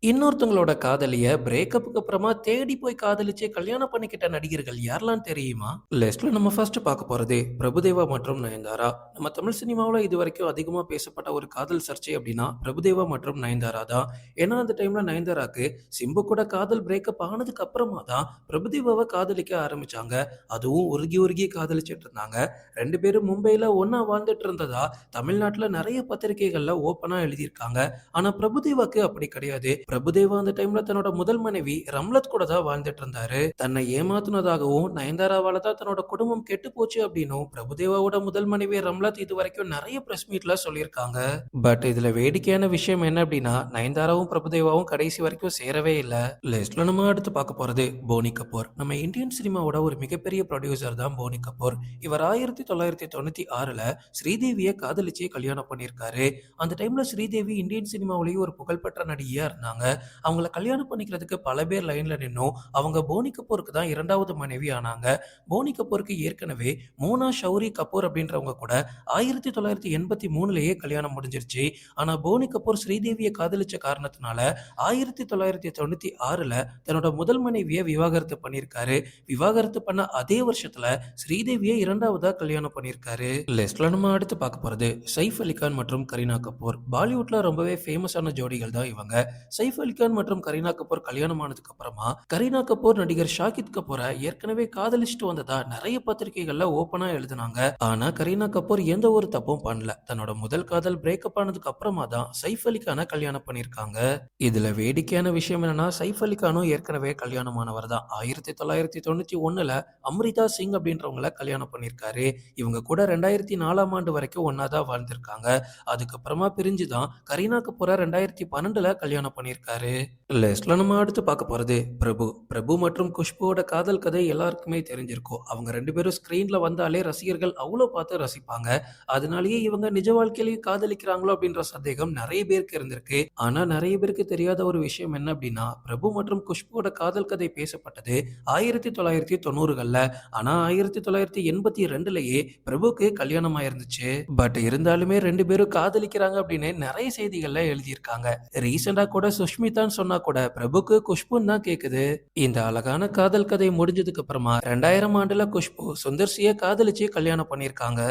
இன்னொருத்தவங்களோட காதலிய பிரேக்கப்புக்கு அப்புறமா தேடி போய் காதலிச்சு கல்யாணம் பண்ணிக்கிட்ட நடிகர்கள் யாரெல்லாம் தெரியுமா? லிஸ்ட்ல நம்ம ஃபர்ஸ்ட் பார்க்க போறது பிரபுதேவா மற்றும் நயன்தாரா. நம்ம தமிழ் சினிமாவுல இதுவரைக்கும் அதிகமா பேசப்பட்ட ஒரு காதல் சர்ச்சை அப்படின்னா பிரபுதேவா மற்றும் நயன்தாரா தான். ஏன்னா அந்த டைம்ல நயன்தாராக்கு சிம்பு கூட காதல் பிரேக்கப் ஆனதுக்கு அப்புறமா தான் பிரபுதேவாவை காதலிக்க ஆரம்பிச்சாங்க. அதுவும் உருகி உருகி காதலிச்சிட்டு இருந்தாங்க. ரெண்டு பேரும் மும்பையில ஒண்ணா வாழ்ந்துட்டு இருந்ததா தமிழ்நாட்டுல நிறைய பத்திரிகைகள்ல ஓப்பனா எழுதியிருக்காங்க. ஆனா பிரபுதேவாக்கு அப்படி கிடையாது. பிரபுதேவா அந்த டைம்ல தன்னோட முதல் மனைவி ரம்லத் கூட தான் வாழ்ந்துட்டு இருந்தாரு. தன்னை ஏமாத்துனதாகவும் நயன்தாராவால தான் தன்னோட குடும்பம் கெட்டு போச்சு அப்படின்னும் பிரபுதேவாவோட முதல் மனைவி ரம்லத் இது வரைக்கும் நிறைய பிரஸ் மீட்ல சொல்லியிருக்காங்க. பட் இதுல வேடிக்கையான விஷயம் என்ன அப்படின்னா நயன்தாராவும் பிரபுதேவாவும் கடைசி வரைக்கும் சேரவே இல்ல. லிஸ்ட்ல நம்ம அடுத்து பார்க்க போறது போனி கபூர். நம்ம இந்தியன் சினிமாவோட ஒரு மிகப்பெரிய ப்ரொடியூசர் தான் போனி கபூர். இவர் 1996ல ஸ்ரீதேவியை காதலிச்சு கல்யாணம் பண்ணியிருக்காரு. அந்த டைம்ல ஸ்ரீதேவி இந்தியன் சினிமாவிலேயே ஒரு புகழ்பெற்ற நடிகையா இருந்தாங்க. அவங்கள கல்யாணம் பண்ணிக்கிறதுக்கு பல பேர் லைன்ல நின்னும் அவங்க போனி கபூருக்கு தான் இரண்டாவது மனைவி ஆனாங்க. போனி கபூருக்கு ஏற்கனவே மோனா ஷௌரி கபூர் அப்படின்றவங்க கூட 1983லயே கல்யாணம் முடிஞ்சிருச்சு. ஆனா போனி கபூர் ஸ்ரீதேவியை காதலிச்ச காரணத்தினால 1996ல தன்னோட முதல் மனைவியை விவாகரத்து பண்ணியிருக்காரு. விவாகரத்து பண்ண அதே வருஷத்துல ஸ்ரீதேவியை இரண்டாவதா கல்யாணம் பண்ணியிருக்காரு. லிஸ்ட்ல நம்ம அடுத்து பார்க்க போறது சைஃப் அலிகான் மற்றும் கரீனா கபூர். பாலிவுட்ல ரொம்பவே ஃபேமஸான ஜோடிகள் தான் இவங்க. சைஃப் அலிகான் மற்றும் கரீனா கபூர் கல்யாணம் ஆனதுக்கு அப்புறமா கரீனா கபூர் நடிகர் ஷாகித் கபூரை ஏற்கனவே காதலிச்சுட்டு வந்ததா நிறைய பத்திரிகைகள்ல ஓப்பனா எழுதினாங்க. ஆனா கரீனா கபூர் எந்த ஒரு தப்பும் பண்ணல. தன்னோட முதல் காதல் பிரேக்கப் ஆனதுக்கு அப்புறமா தான் சைஃப் அலிகானை கல்யாணம் பண்ணியிருக்காங்க. இதுல வேடிக்கையான விஷயம் என்னன்னா சைஃப் அலிகானும் ஏற்கனவே கல்யாணமானவர் தான். 1991ல அம்ரிதா சிங் அப்படின்றவங்கள கல்யாணம் பண்ணியிருக்காரு. இவங்க கூட 2004ஆம் ஆண்டு வரைக்கும் ஒன்னாதான் வாழ்ந்திருக்காங்க. அதுக்கப்புறமா பிரிஞ்சுதான் கரீனா கபூரை 2012ல கல்யாணம் பண்ணியிருக்காரு. லிஸ்ட்ல நம்ம அடுத்து பார்க்க போறது பிரபு. பிரபு மற்றும் குஷ்புவோட காதல் கதை எல்லாருக்குமே தெரிஞ்சிருக்கும். அவங்க ரெண்டு பேரும் ஸ்கிரீன்ல வந்தாலே ரசிகர்கள் அவ்வளோ பார்த்து ரசிப்பாங்க. அதனாலேயே இவங்க நிஜ வாழ்க்கையிலேயே காதலிக்கிறாங்களோ அப்படின்ற சந்தேகம் நிறைய பேருக்கு இருந்திருக்கு. ஆனா நிறைய பேருக்கு தெரியாத ஒரு விஷயம் என்ன அப்படின்னா பிரபு மற்றும் குஷ்புவோட காதல் கதை பேசப்பட்டது 1990கள்ல. ஆனா 1982லயே பிரபுக்கு கல்யாணம் ஆயிருந்துச்சு. பட் இருந்தாலுமே ரெண்டு பேரும் காதலிக்கிறாங்க அப்படின்னு நிறைய செய்திகள்ல எழுதியிருக்காங்க. ரீசெண்டா கூட சுஷ்மிதான்னு சொன்னா கூட பிரபுக்கு குஷ்புன்னு தான் கேக்குது. இந்த அழகான காதல் கதை முடிஞ்சதுக்கு அப்புறமா 2000 ஆண்டுல குஷ்பு சுந்தர் சியை காதலிச்சு கல்யாணம் பண்ணியிருக்காங்க.